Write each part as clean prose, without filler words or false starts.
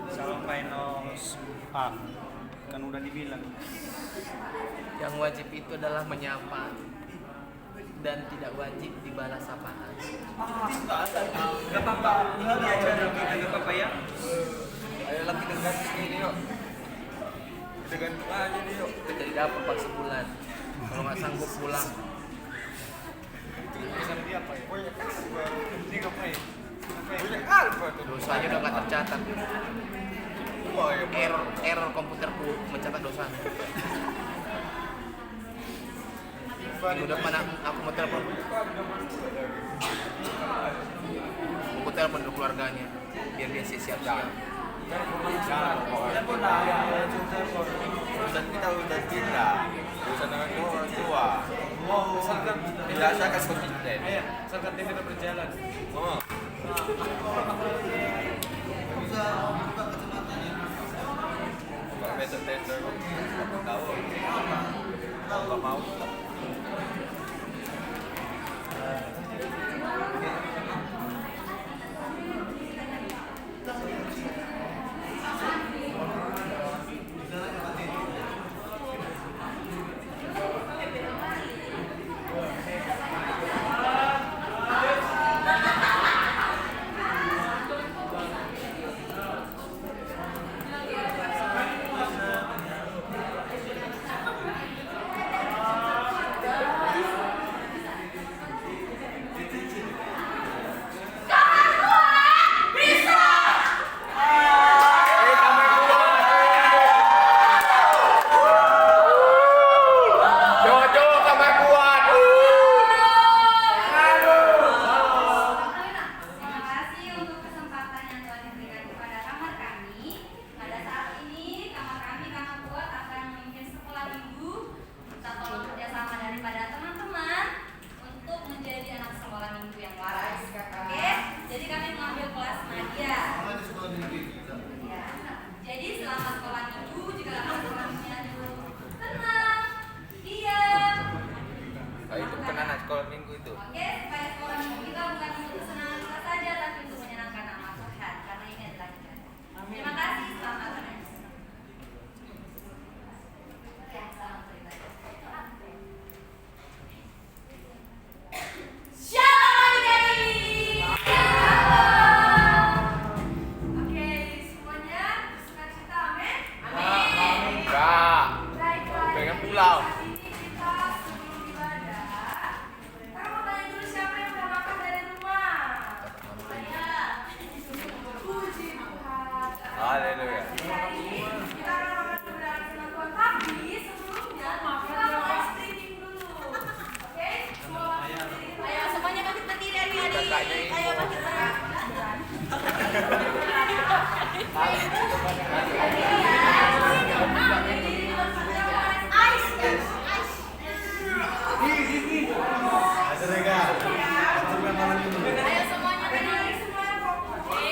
Sampai nos A kan udah dibilang. Yang wajib itu adalah menyapa dan tidak wajib dibalas sapaan. Gak apa-apa, ini dia acara kita, gak apa-apa ya. Ayolah kita ganti ini yuk. Kita ganti aja nih yuk. Kita tidak dapat sebulan. Kalau nggak sanggup pulang. Tulisan dia apa ya? Ini ngapain? Banyak alfa tuh. Dosanya udah nggak tercatat. Wah, ya, Error komputerku mencatat dosa. Minggu depan aku mau telepon. Aku telepon ke keluarganya biar dia siap-siap. Telepon lah. Urusan kita urusan kita. Urusan dengan orang tua. Misalkan tidak saya kasih konsisten. Misalkan tim kita berjalan. Oh. Pak besok tender. Tahu. Nggak mau. Sekolah minggu itu. Oke, supaya sekolah minggu kita bukan untuk kesenangan kita saja, tapi untuk menyenangkan nama Tuhan, karena ini adalah ibadah. Terima kasih, selamat menonton. Ya, selamat beribadah. Shalom adik-adik. Oke, semuanya bersuka-cita, amin. Amin. Enggak. Baiklah. Pengen pulang. Haleluya. Kita akan berdoa dengan Tuhan, tapi sebelumnya kita mau streaming dulu. Oke? Ayo semuanya bangkit berdiri adik-adik. Ayo bangkit Ayo semuanya berdiri, semuanya fokus.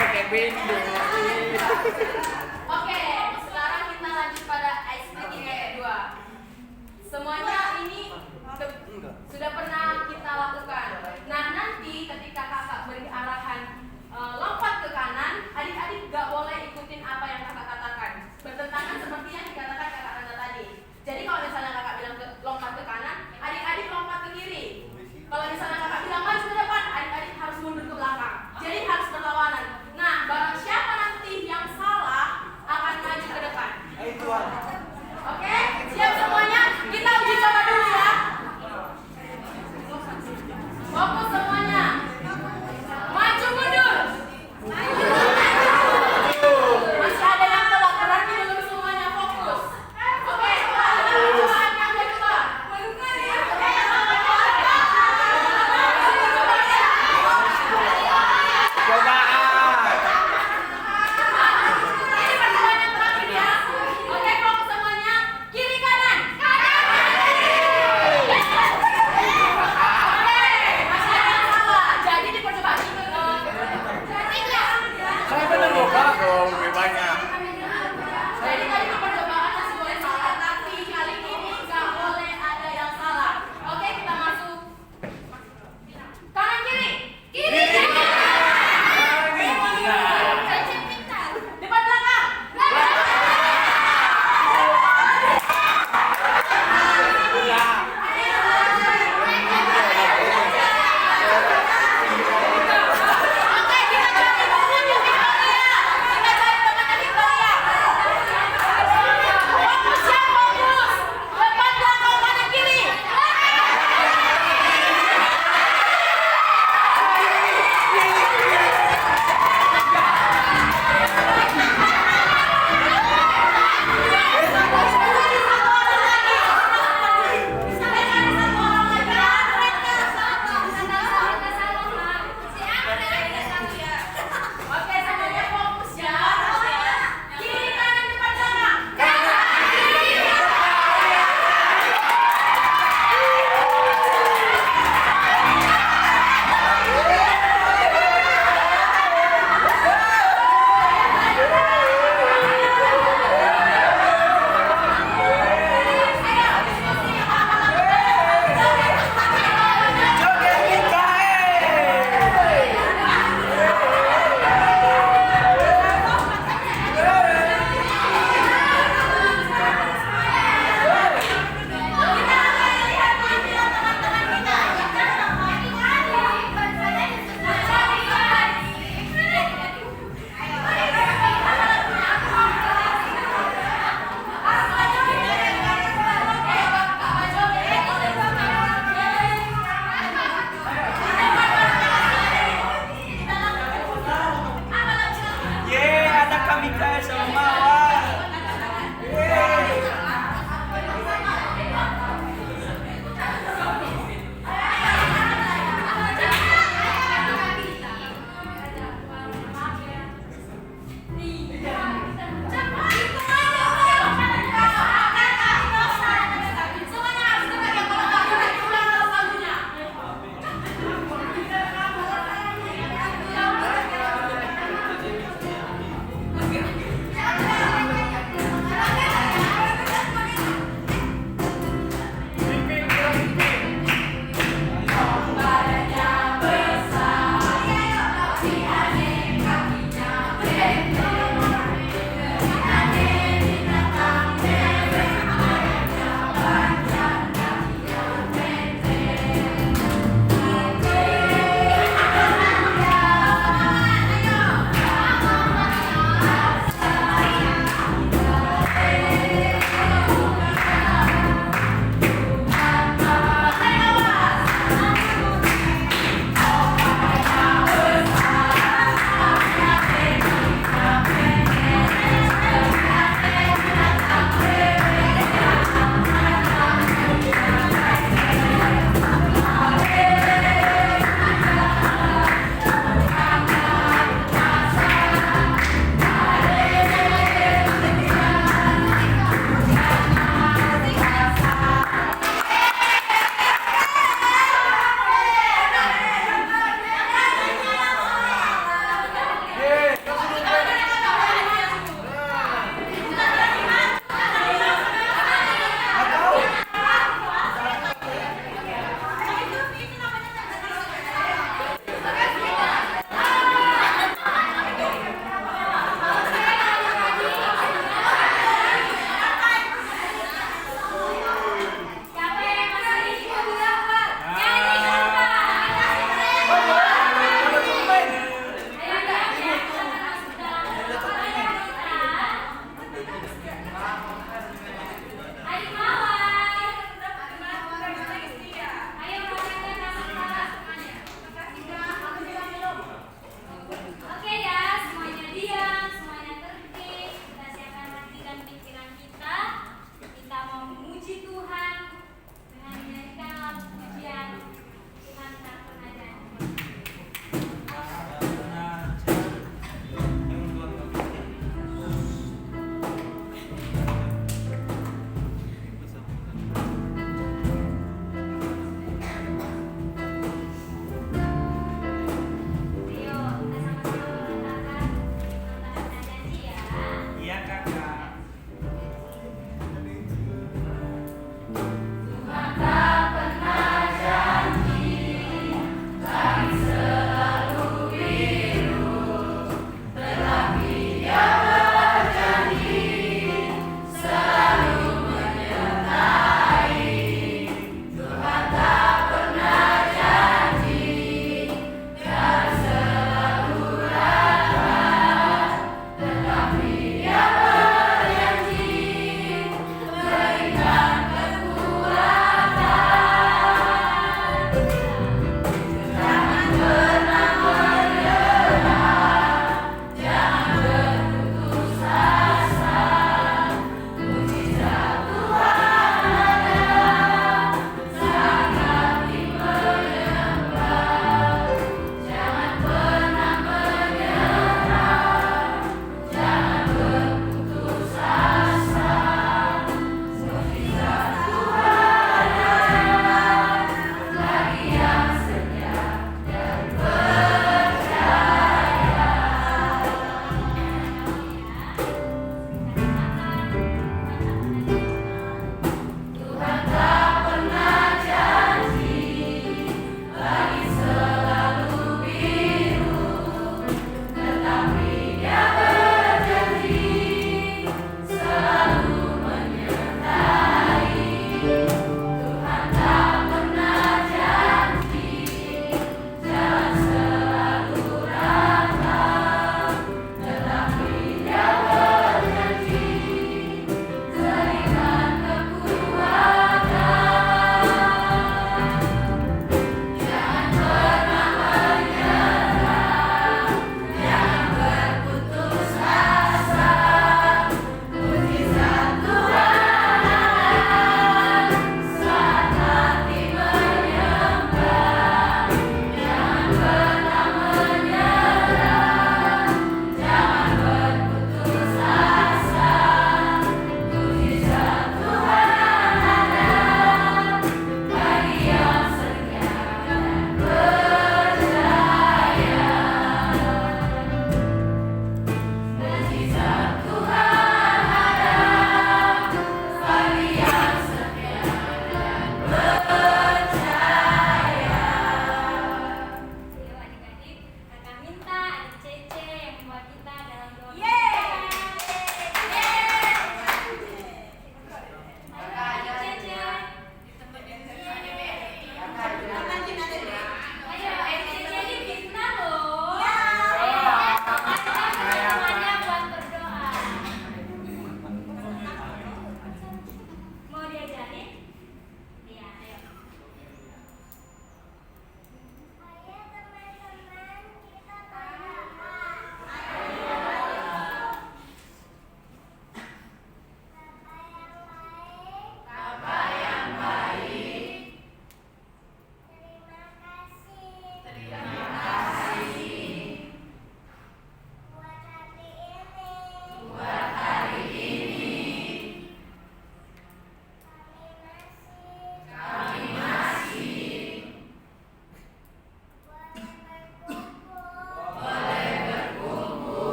pakai bindu. Oke, sekarang kita lanjut pada ice breaking yang kedua. Semuanya ini sudah pernah kita lakukan. Nah, nanti ketika kakak beri arahan lompat ke kanan, adik-adik gak boleh ikutin apa yang kakak katakan. Bertentangan seperti yang dikatakan kakak Nanda tadi. Jadi kalau misalnya kakak bilang lompat ke kanan, adik-adik lompat ke kiri. Kalau misalnya kakak bilang maju ke depan, adik-adik harus mundur ke belakang. Jadi harus berlawanan. Nah, barang siapa nanti yang salah akan maju ke depan. Oke, siap semuanya? Kita uji coba dulu ya. Fokus semuanya. Maju mundur. Masih ada yang telat, berarti belum semuanya fokus. Oke, kita coba yang kedua. Ini percobaan yang terakhir ya. Oke, fokus semuanya. Kiri kanan. Oke, masih ada yang salah. Jadi di percobaan ini Saya benar loh Kak. Dong, lebih banyak. jadi tadi di percobaan masih boleh salah, tapi kali ini nggak boleh ada yang salah. Oke, kita masuk kanan kiri. Kiri. Depan belakang. Oke, kita cari temannya Victoria. Kita cari temannya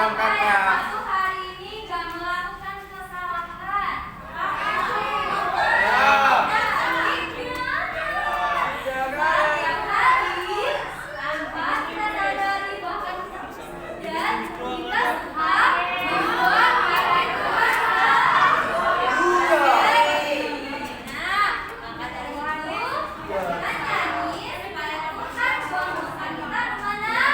dong Siapa yang kakak. waktu hari ini gak melakukan kesalahan? Ya. Setiap hari tanpa kita sadari bahkan dan kita suka membuat hari Tuhan. Nah, maka dari itu kita nyanyi supaya Tuhan buang dosa kita kemana?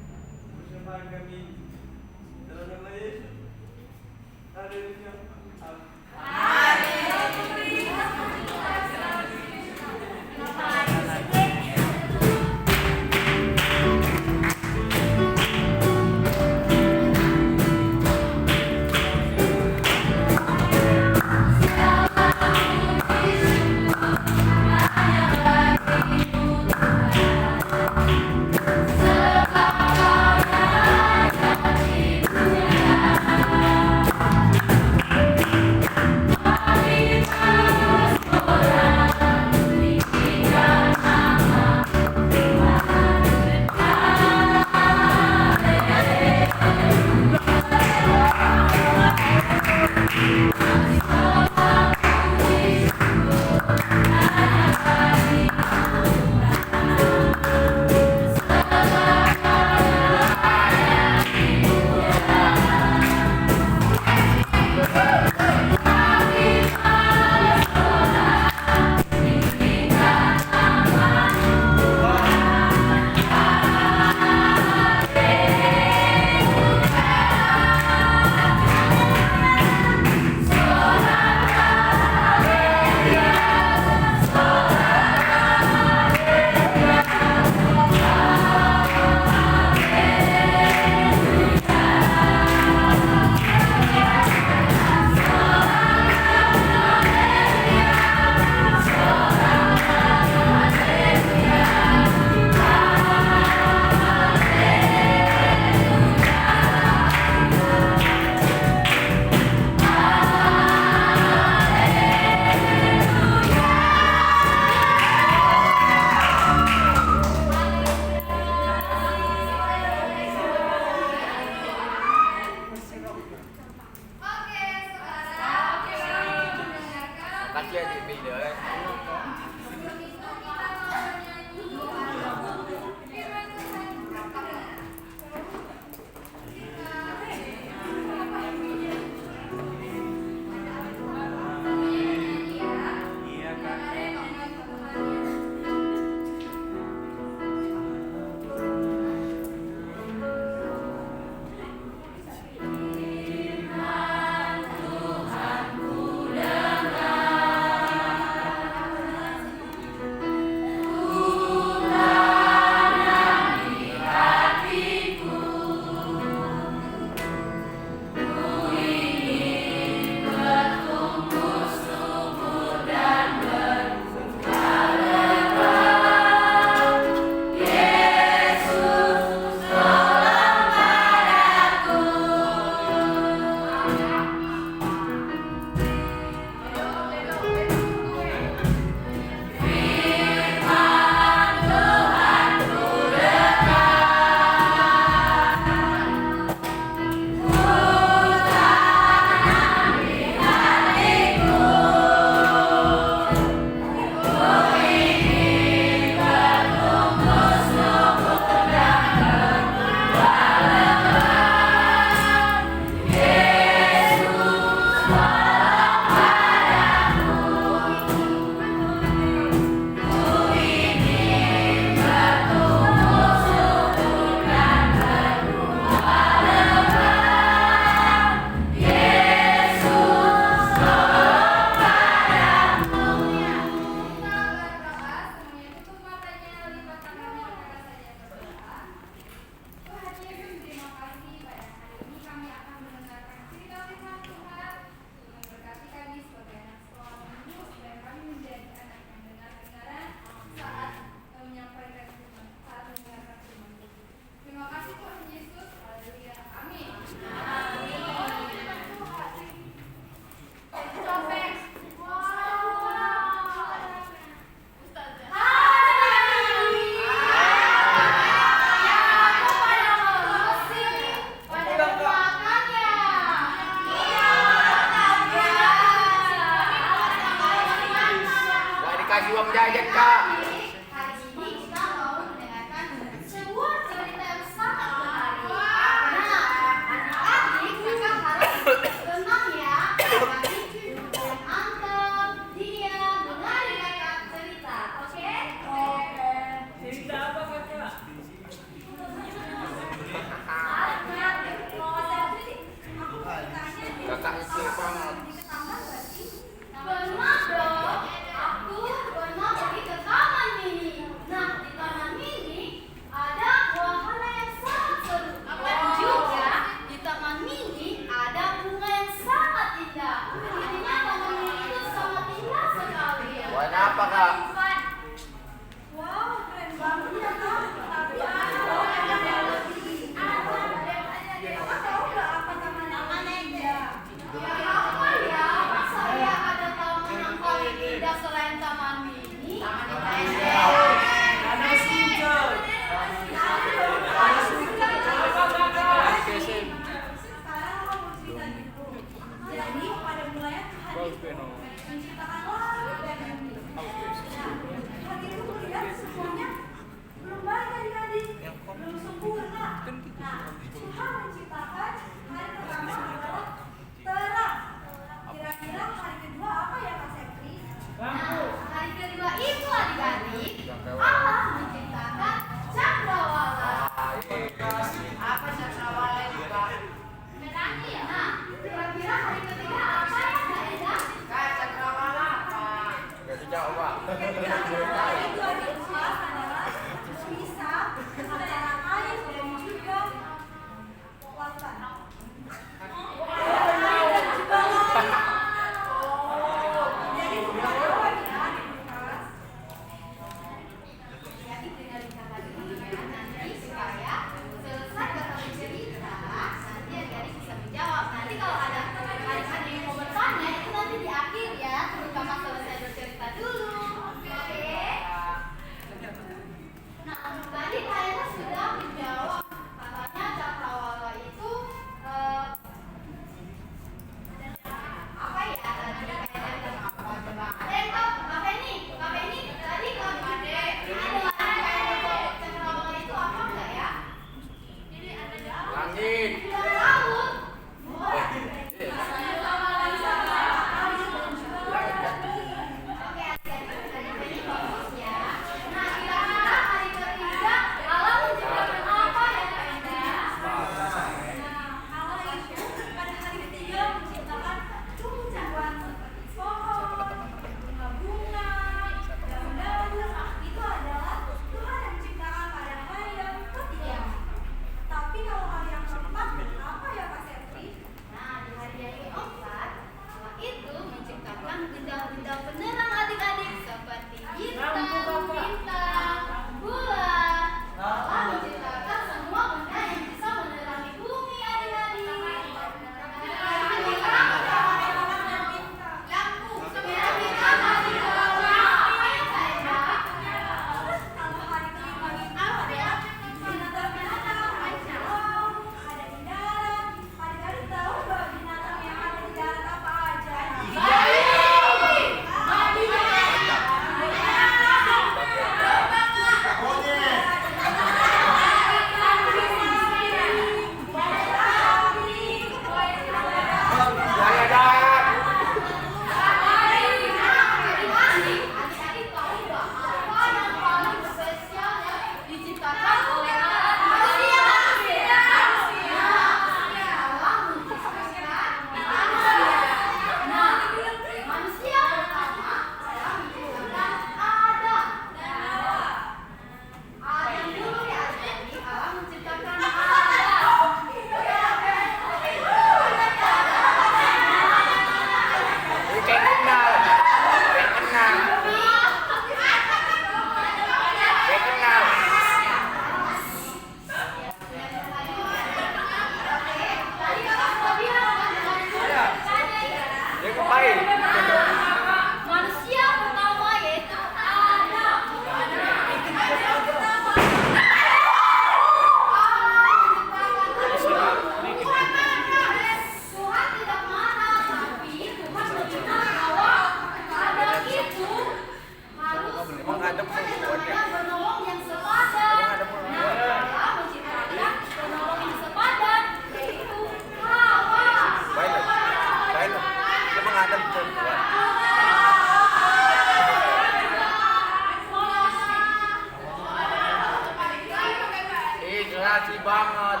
Makasih banget.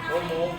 Ngomong.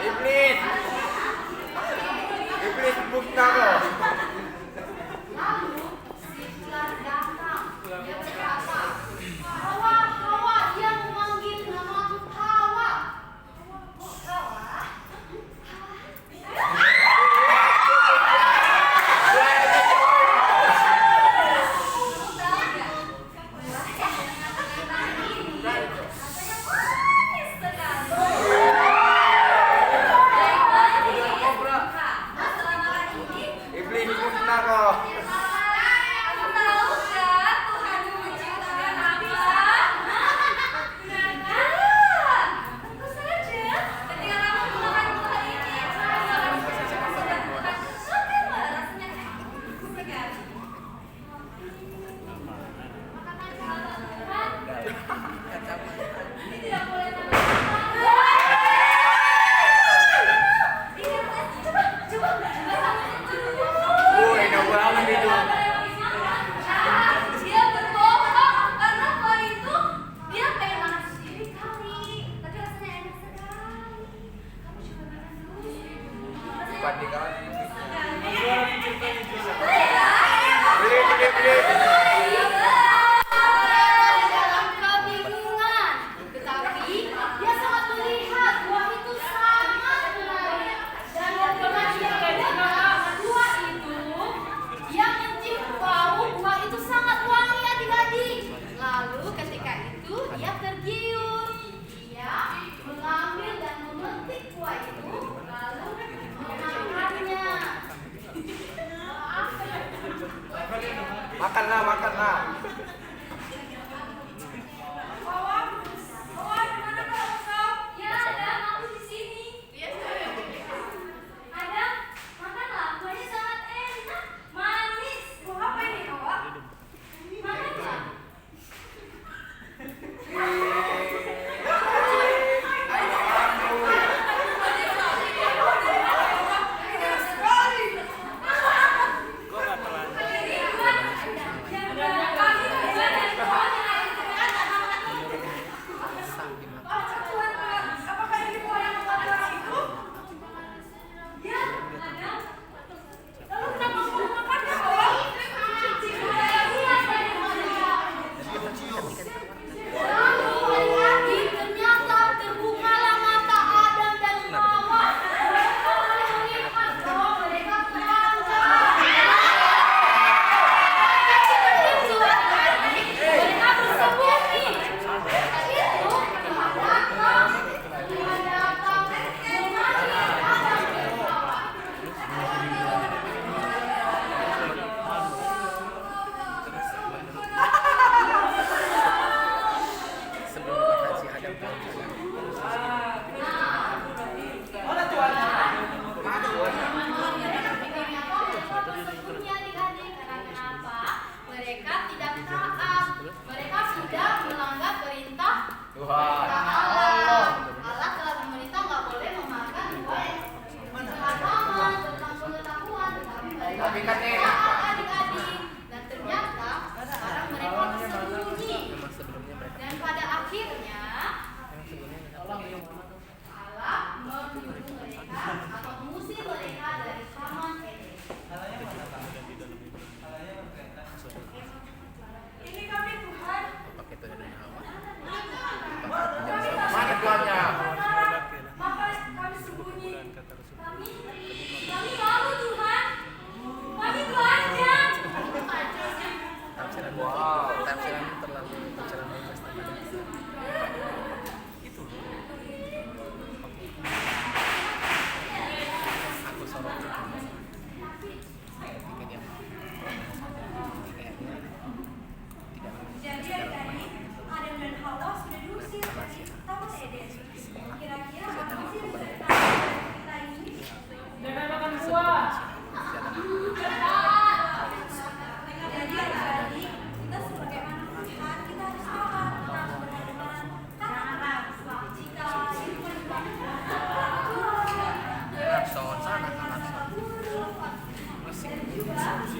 Iblis. Iblis buta loh. Iblis buta loh. Dia berbohong karena kuah itu dia pengen makan sendiri kali, tapi rasanya enak sekali. Kamu coba makan dulu. Pandi kali. Dalam kebingungan, tetapi dia sangat melihat buah itu sangat menarik dan karena dia pegang buah itu, dia mencium bau buah itu sangat wangi adik-adik. Lalu ketika itu dia tergiur, dia mengambil dan memetik buah itu lalu memakannya.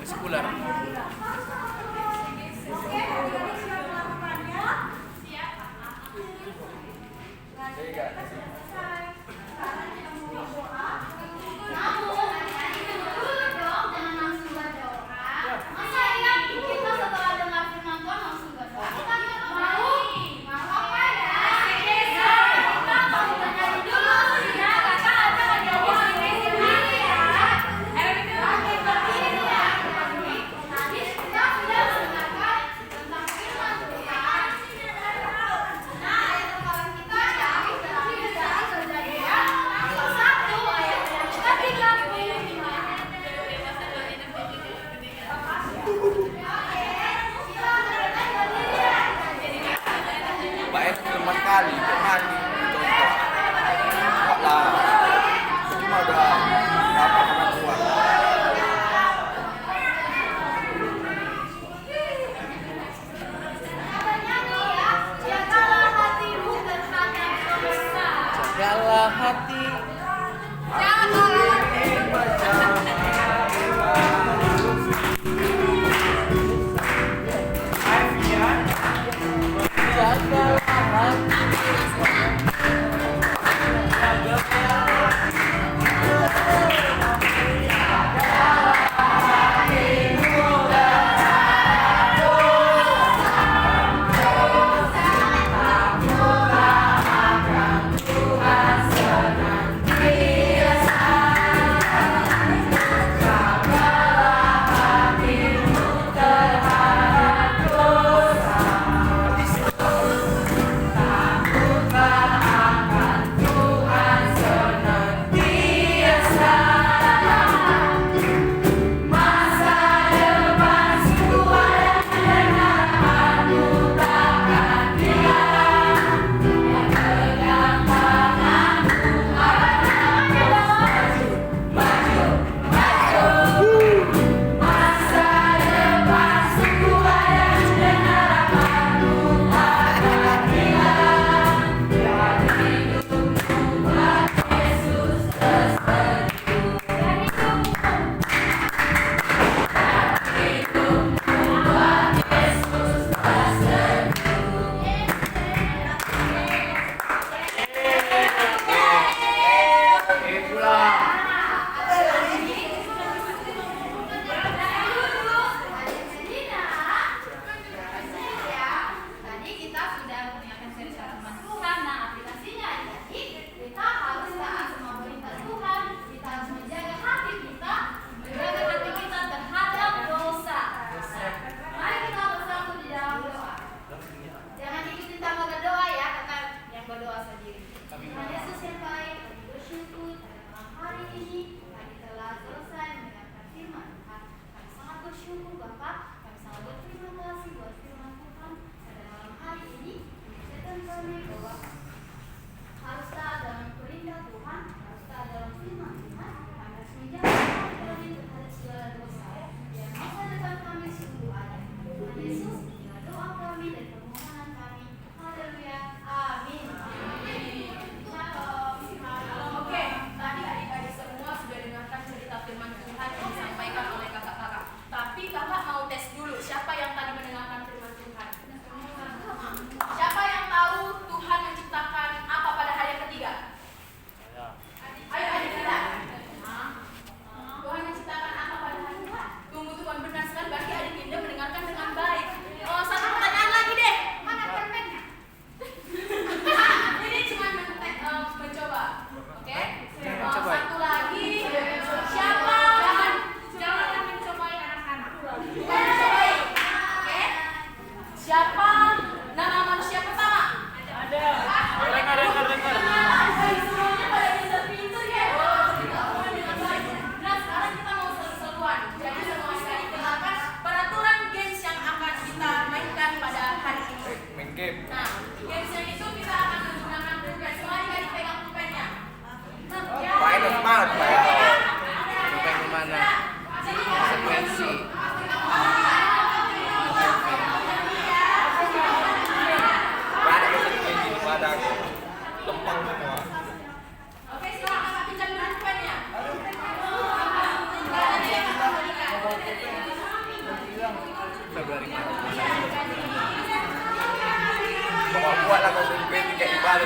sekuler. Oke, adik-adik siap melakukannya? Kita sudah selesai. Sekarang kita mau berdoa. Namun, adik-adik dulu dong, jangan langsung berdoa. Masa ya kita setelah dengar firman Tuhan langsung berdoa? Kita mau? Mau apa ya? Kita mau bernyanyi dulu ya. Kakak ada nggak jadi sendiri ya? Kita berdiri ya. Tadi kita sudah mendengarkan tentang firman Tuhan. Nah, ayat hafalan kita ya, kita terjadi ya. Satu ayat yang ketiga puluh lima. Baik teman kali berhati contoh. Lah. Cuma udah apa kemampuan. Jagalah hatimu terhadap dosa. Jagalah hati. Jagalah hatimu. Jagalah hati. Tadi kita sudah menyiapkan seri firman Tuhan. Nah, aplikasinya jadi kita harus taat sama perintah Tuhan. Kita harus menjaga hati kita terhadap dosa. Mari kita bersatu di dalam doa. Jangan ikutin tangga berdoa ya, kakak yang berdoa sendiri. Tuhan Yesus yang baik, kami bersyukur pada malam hari ini kami telah selesai mendengarkan firman Tuhan. Kami sangat bersyukur Bapak, kami sangat berterima kasih buat firman Tuhan pada malam hari ini. Mengingatkan kami bahwa harus taat dalam perintah Tuhan, harus taat dalam firman Tuhan, kami harus menjaga hati kami terhadap segala dosa. Biar masa depan kami sungguh ada. Tuhan Yesus, inilah doa kami dan permohonan kami. Haleluya. Amin. Shalom. Oke, tadi adik-adik semua sudah dengarkan cerita firman Tuhan yang disampaikan oleh kakak-kakak. Tapi kakak mau tes dulu, siapa yang tadi mendengarkan firman Tuhan? Siapa yang tahu Tuhan menciptakan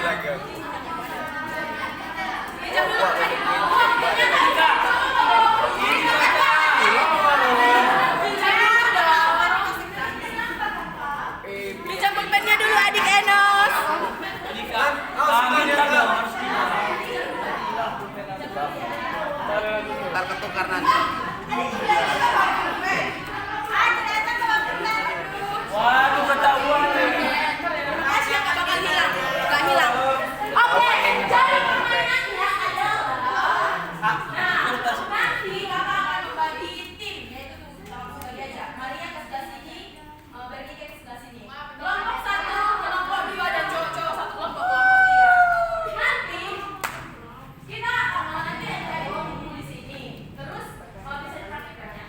lagi. Meja dulu. Pinjam pulpennya dulu adik Enos. Ntar ketukar nanti. Waduh, ketahuan. Rahasia nggak bakal hilang, nggak hilang. Oke, jadi permainannya adalah, nanti kakak akan membagi tim, yaitu langsung bagi aja. Maria ke sebelah sini, Bernie ke sebelah sini. Kelompok 1, kelompok 2 dan cowok-cowok satu kelompok 3. Nanti kita nanti ada kumpul di sini. Terus bisa dipraktikkan ya.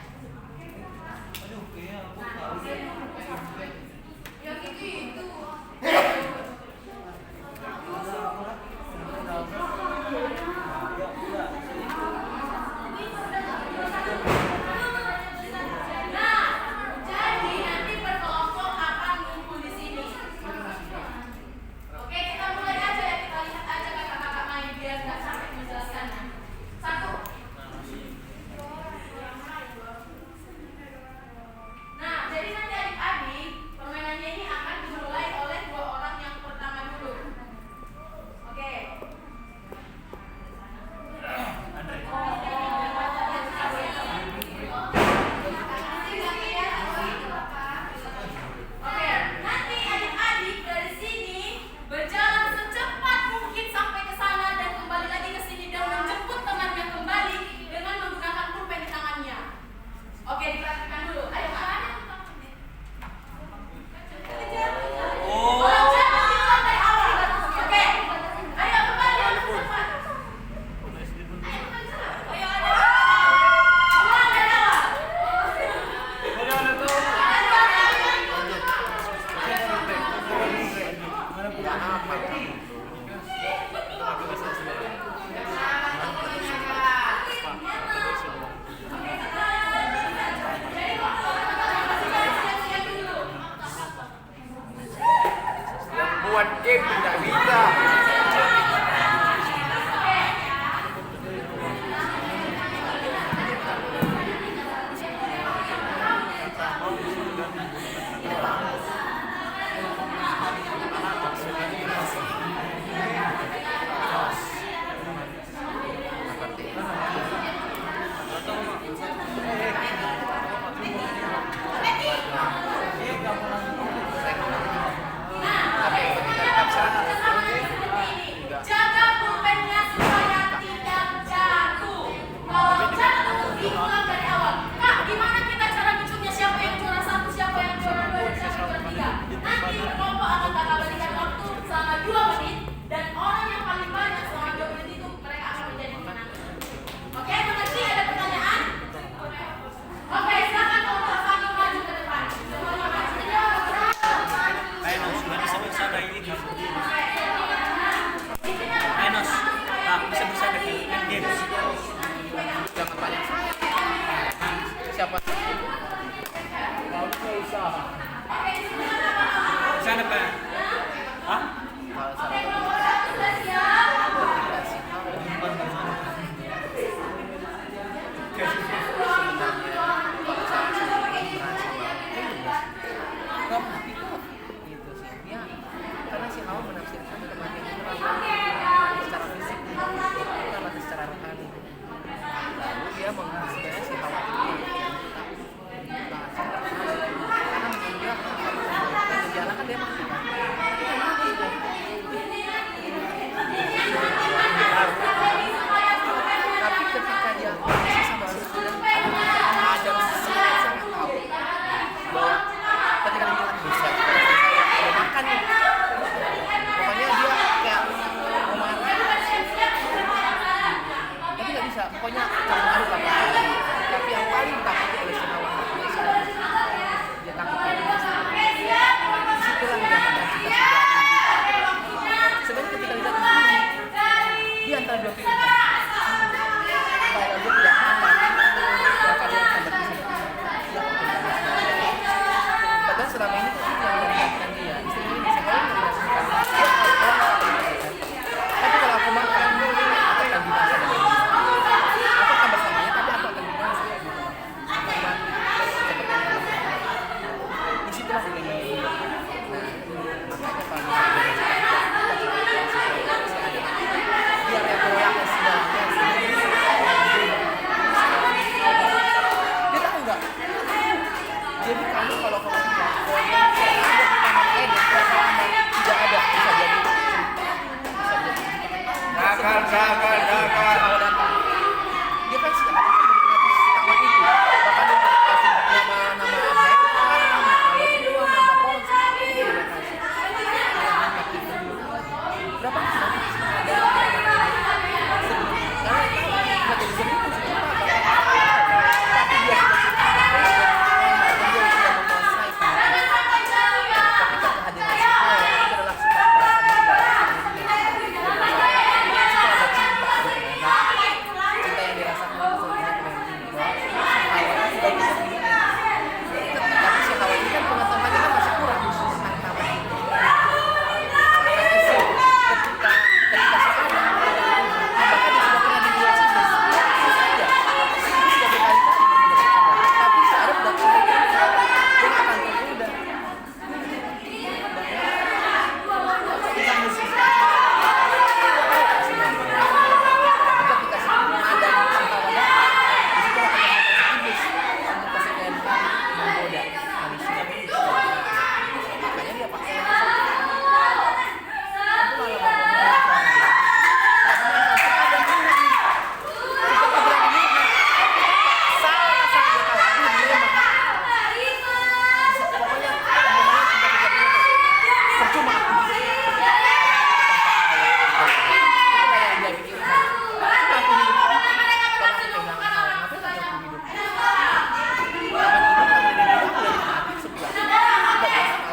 Jangan. Hawa datang. Dia kan sejak awal kan menikmati si kawan itu. Bahkan dia kasih nama Abraham, nama Tuhan, nama Paul, dia kasih. Berapa kali sih ada karena itu nggak jadi serius tapi dia sudah menguasai ketika kehadiran si Hawa itu adalah sifat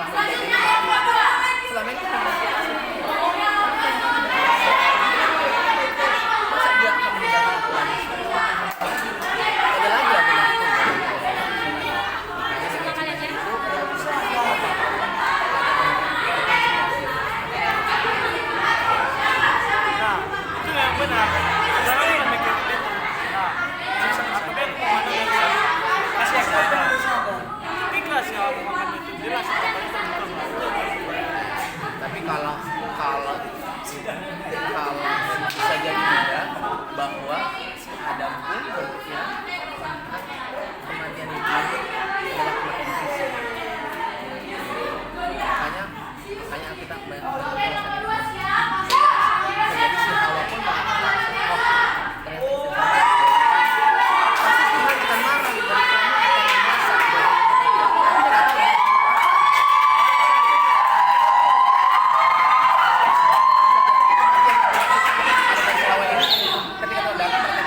cinta yang dirasakan sebenarnya tapi si Hawa ini kan pengetahuannya kan masih kurang tentang taman itu. Tapi kalau bisa jadi juga bahwa si Adam pun ya kematian itu adalah kematian fisik. Makanya kita banyak jadi si Hawa pun pasti Tuhan akan marah dan Tuhan akan memasak. Ketika kau datang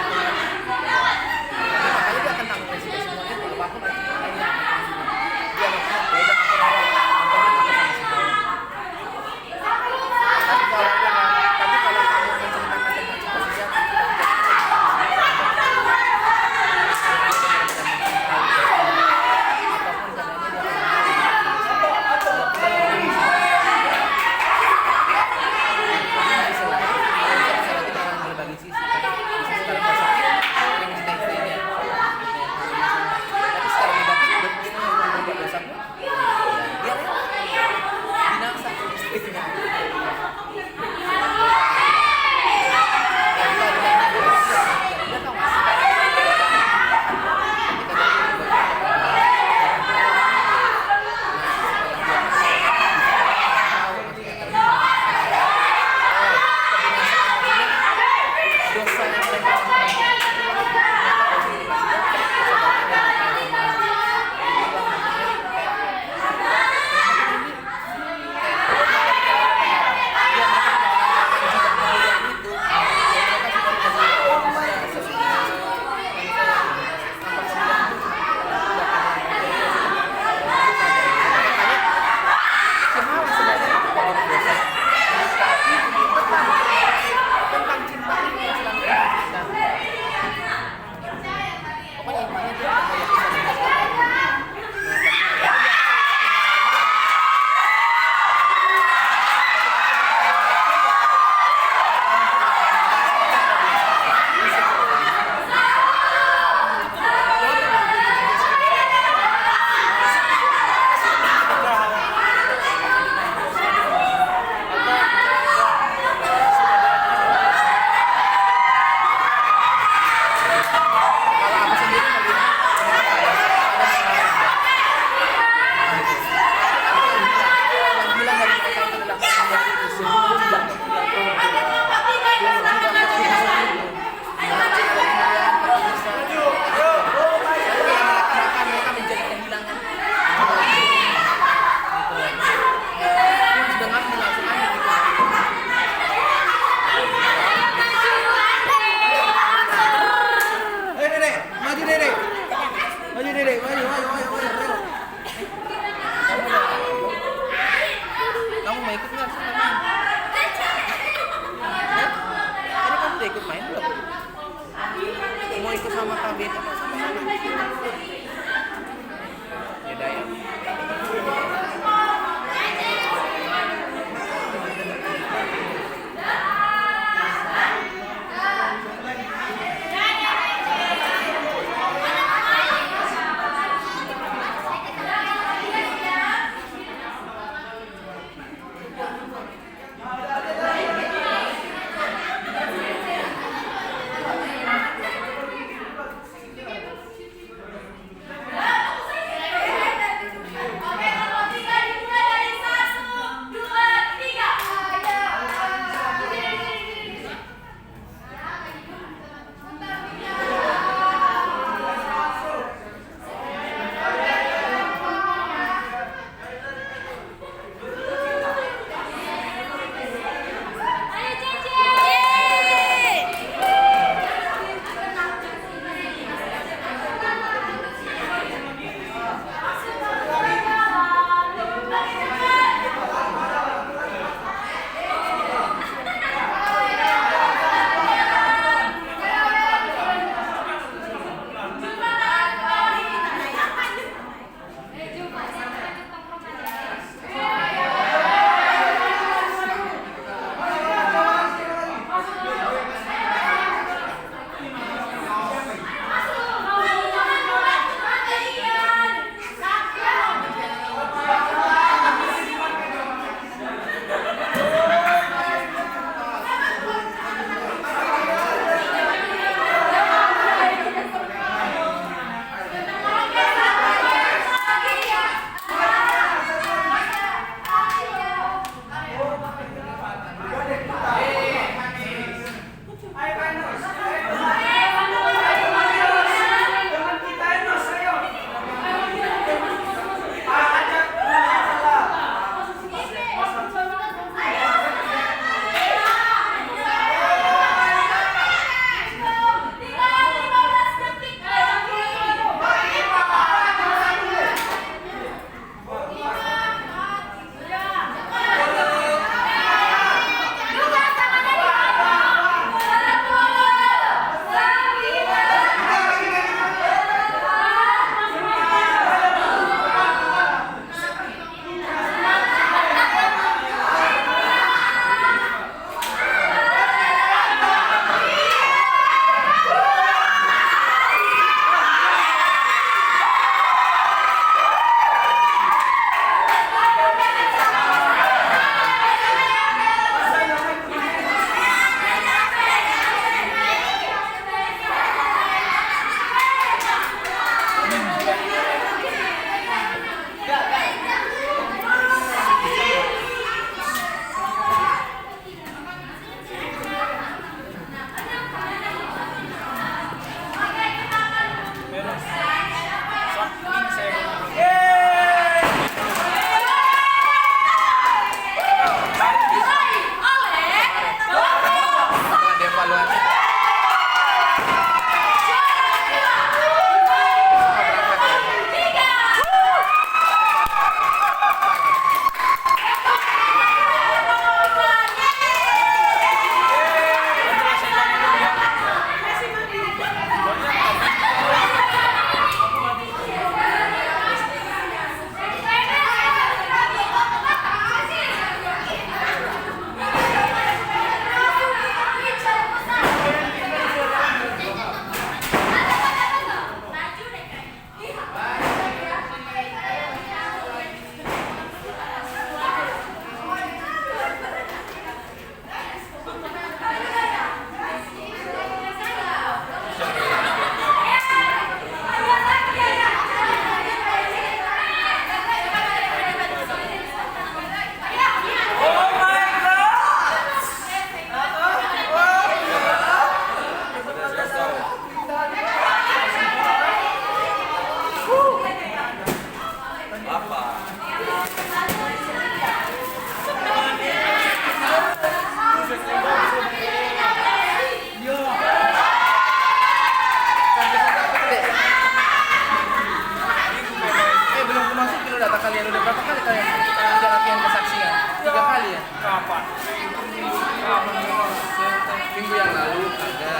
lalu ada.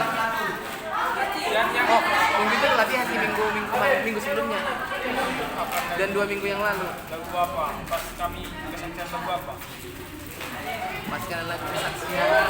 Oh, minggu itu latihan sih minggu sebelumnya. Dan 2 minggu yang lalu. Lagu apa? Pas kami kesaksian lagu apa? Pastikan lagu kesaksian.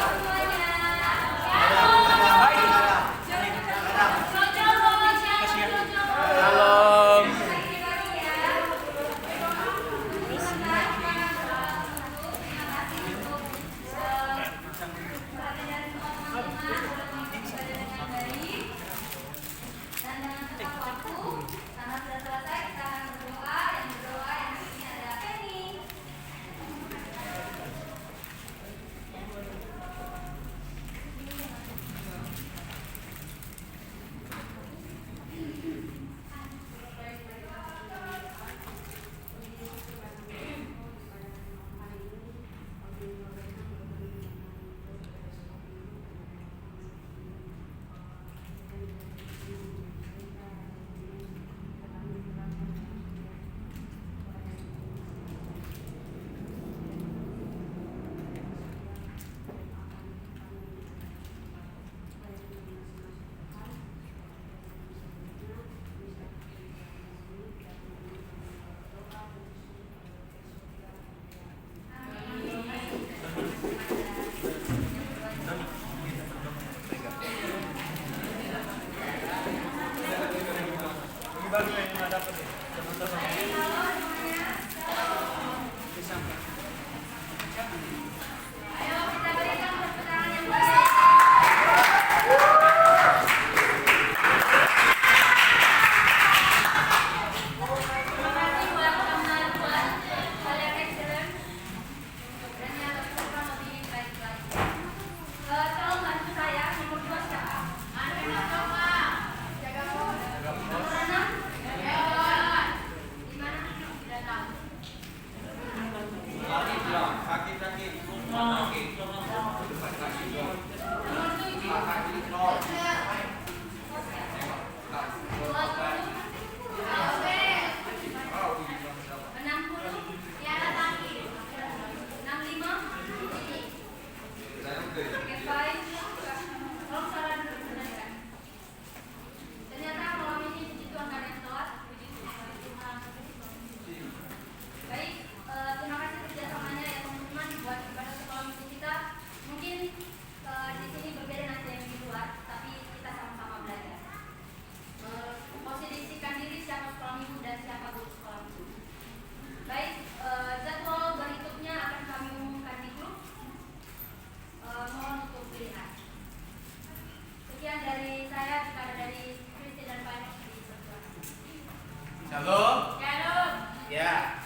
Shalom. Shalom. Ya,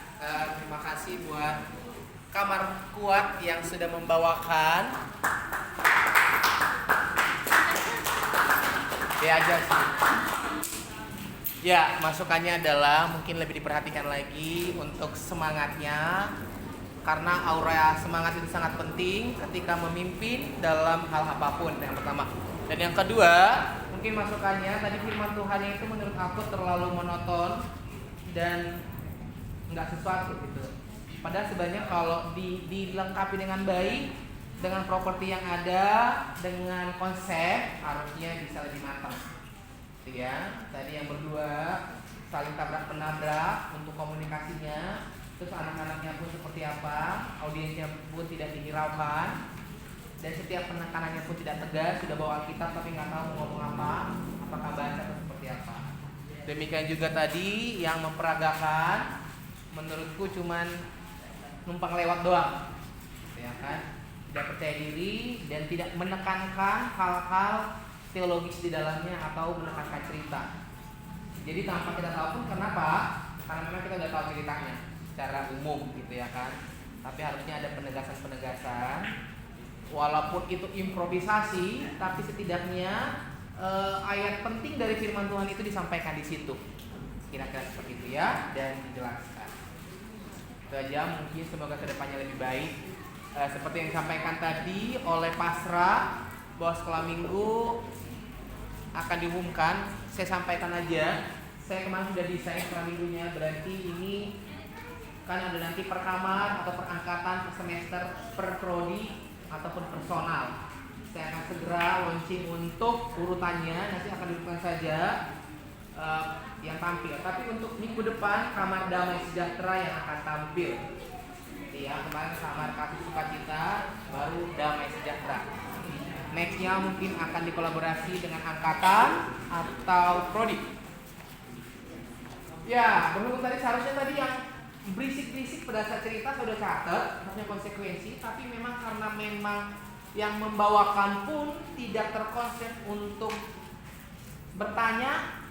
terima kasih buat Kamar Kuat yang sudah membawakan. Aja sih. Ya, masukannya adalah mungkin lebih diperhatikan lagi untuk semangatnya, karena aura semangat itu sangat penting ketika memimpin dalam hal apapun, yang pertama. Dan yang kedua, mungkin masukannya tadi firman Tuhan itu menurut aku terlalu monoton dan nggak sesuatu gitu. Padahal sebenarnya kalau dilengkapi dengan baik, dengan properti yang ada, dengan konsep, harusnya bisa lebih matang. Ya, tadi yang berdua saling tabrak penabrak untuk komunikasinya, terus anak-anaknya pun seperti apa, audiensnya pun tidak dihiraukan, dan setiap penekanannya pun tidak tegas, sudah bawa Alkitab tapi nggak tahu mau ngomong apa, apakah baca atau seperti apa. Demikian juga tadi yang memperagakan, menurutku cuman numpang lewat doang, ya kan? Tidak percaya diri dan tidak menekankan hal-hal teologis di dalamnya atau menekankan cerita. Jadi tanpa kita tahu pun kenapa? Karena memang kita udah tahu ceritanya secara umum gitu ya kan. Tapi harusnya ada penegasan-penegasan. Walaupun itu improvisasi, tapi setidaknya ayat penting dari firman Tuhan itu disampaikan di situ. Kira-kira seperti itu ya, dan dijelaskan. Itu aja, mungkin semoga kedepannya lebih baik. Seperti yang disampaikan tadi oleh Pasra bahwa sekolah minggu akan diumumkan, saya sampaikan aja. Saya kemarin sudah desain sekolah minggunya, berarti ini kan ada nanti per kamar atau per angkatan, per semester, per prodi ataupun personal. Saya akan segera launching untuk urutannya. Nanti akan diurutan saja yang tampil. Tapi untuk minggu depan Kamar Damai Sejahtera yang akan tampil. Ya, kemarin Kamar Kasih Sukacita, baru Damai Sejahtera. Nextnya mungkin akan dikolaborasi dengan angkatan atau prodi. Ya, berhubung tadi seharusnya tadi yang berisik-berisik pada saat cerita sudah catat, harusnya konsekuensi, tapi memang karena memang yang membawakan pun tidak terkonsep untuk bertanya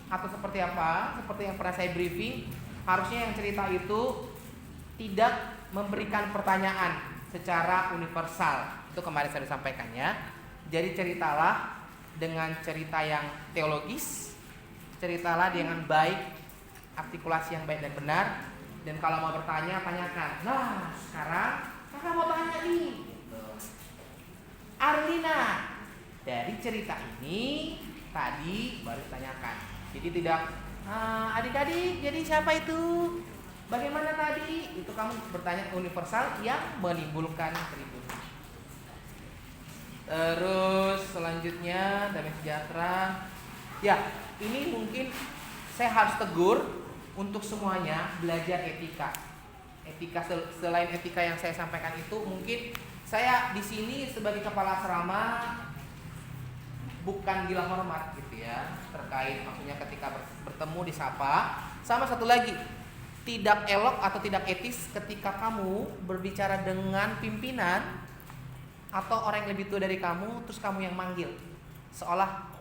atau seperti apa, seperti yang pernah saya briefing, harusnya yang cerita itu tidak memberikan pertanyaan secara universal. Itu kemarin saya sampaikan ya. Jadi ceritalah dengan cerita yang teologis, ceritalah dengan baik, artikulasi yang baik dan benar. Dan kalau mau bertanya, tanyakan. Nah, sekarang kakak mau tanya nih, Arlina, dari cerita ini tadi baru ditanyakan. Jadi tidak adik-adik, jadi siapa itu? Bagaimana tadi? Itu kamu bertanya universal yang menimbulkan keributan. Terus selanjutnya Damai Sejahtera. Ya, ini mungkin saya harus tegur untuk semuanya belajar etika. Etika selain etika yang saya sampaikan itu, mungkin saya di sini sebagai kepala asrama bukan gila hormat gitu ya, terkait maksudnya ketika bertemu disapa. Sama satu lagi, tidak elok atau tidak etis ketika kamu berbicara dengan pimpinan atau orang yang lebih tua dari kamu, terus kamu yang manggil, seolah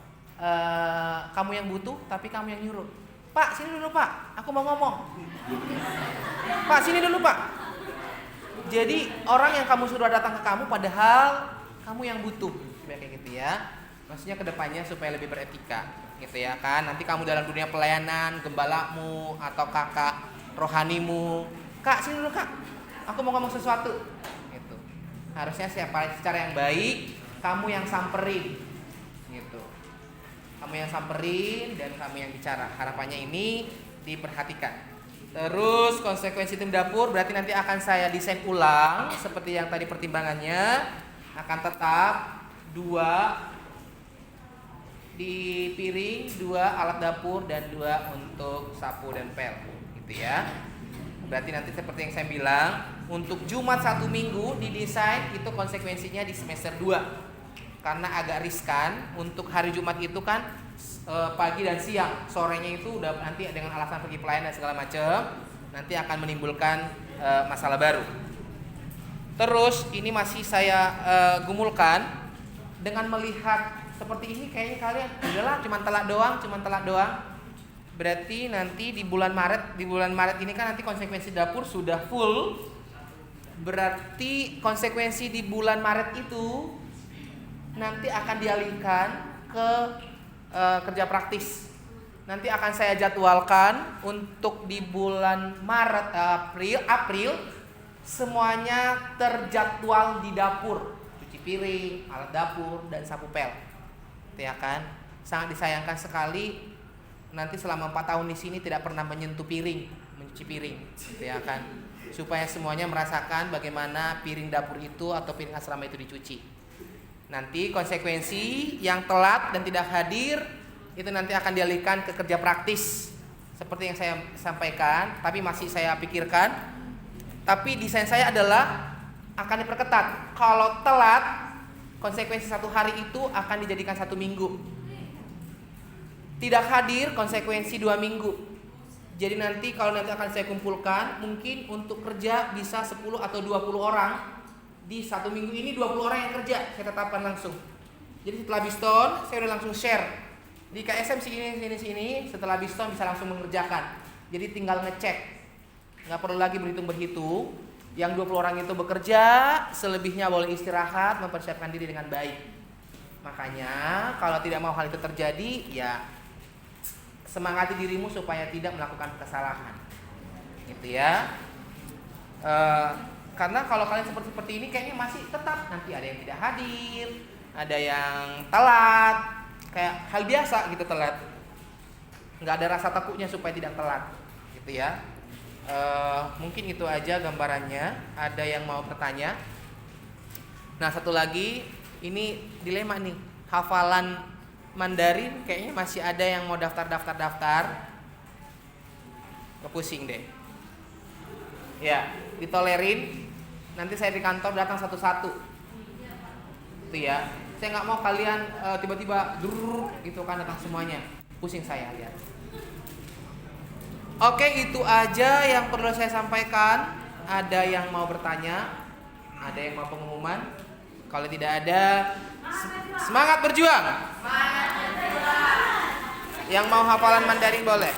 kamu yang butuh tapi kamu yang nyuruh. Pak, sini dulu pak, aku mau ngomong. Pak, sini dulu pak. Jadi orang yang kamu suruh datang ke kamu padahal kamu yang butuh, kayak gitu ya. Maksudnya kedepannya supaya lebih beretika, gitu ya kan. Nanti kamu dalam dunia pelayanan, gembalamu atau kakak rohanimu, kak sini dulu kak, aku mau ngomong sesuatu, gitu. Harusnya secara yang baik, kamu yang samperin, gitu. Kamu yang samperin dan kamu yang bicara. Harapannya ini diperhatikan. Terus konsekuensi tim dapur berarti nanti akan saya desain ulang seperti yang tadi pertimbangannya, akan tetap 2 di piring, 2 alat dapur dan 2 untuk sapu dan pel. Ya. Berarti nanti seperti yang saya bilang, untuk Jumat 1 minggu didesain itu konsekuensinya di semester 2. Karena agak riskan untuk hari Jumat itu kan pagi dan siang, sorenya itu udah nanti dengan alasan pergi pelayanan dan segala macam, nanti akan menimbulkan masalah baru. Terus ini masih saya gumulkan dengan melihat seperti ini, kayaknya kalian udahlah cuma telat doang. Berarti nanti di bulan Maret ini kan nanti konsekuensi dapur sudah full. Berarti konsekuensi di bulan Maret itu nanti akan dialihkan ke kerja praktis. Nanti akan saya jadwalkan untuk di bulan Maret, April semuanya terjadwal di dapur, cuci piring, alat dapur dan sapu pel. Ya kan? Sangat disayangkan sekali nanti selama 4 tahun di sini tidak pernah menyentuh piring, mencuci piring, ya kan? Supaya semuanya merasakan bagaimana piring dapur itu atau piring asrama itu dicuci. Nanti konsekuensi yang telat dan tidak hadir itu nanti akan dialihkan ke kerja praktis seperti yang saya sampaikan, tapi masih saya pikirkan. Tapi desain saya adalah akan diperketat. Kalau telat, konsekuensi 1 hari itu akan dijadikan 1 minggu. Tidak hadir, konsekuensi 2 minggu. Jadi nanti kalau nanti akan saya kumpulkan, mungkin untuk kerja bisa 10 atau 20 orang. Di 1 minggu ini 20 orang yang kerja, saya tetapkan langsung. Jadi setelah Biston, saya udah langsung share. Di KSM sini, setelah Biston bisa langsung mengerjakan. Jadi tinggal ngecek. Nggak perlu lagi berhitung-berhitung. Yang 20 orang itu bekerja, selebihnya boleh istirahat, mempersiapkan diri dengan baik. Makanya kalau tidak mau hal itu terjadi, ya semangati dirimu supaya tidak melakukan kesalahan, gitu ya. Karena kalau kalian seperti ini kayaknya masih tetap nanti ada yang tidak hadir, ada yang telat, kayak hal biasa gitu telat. Nggak ada rasa takutnya supaya tidak telat, gitu ya. Mungkin itu aja gambarannya. Ada yang mau bertanya? Nah, satu lagi Ini dilema nih. Hafalan Mandarin kayaknya masih ada yang mau daftar. Kepusing deh. Ya, ditolerin. Nanti saya di kantor datang satu-satu. Itu ya. Saya nggak mau kalian tiba-tiba gitu kan datang semuanya. Pusing saya lihat. Oke, itu aja yang perlu saya sampaikan. Ada yang mau bertanya? Ada yang mau pengumuman? Kalau tidak ada, semangat berjuang. Yang mau hafalan Mandarin boleh.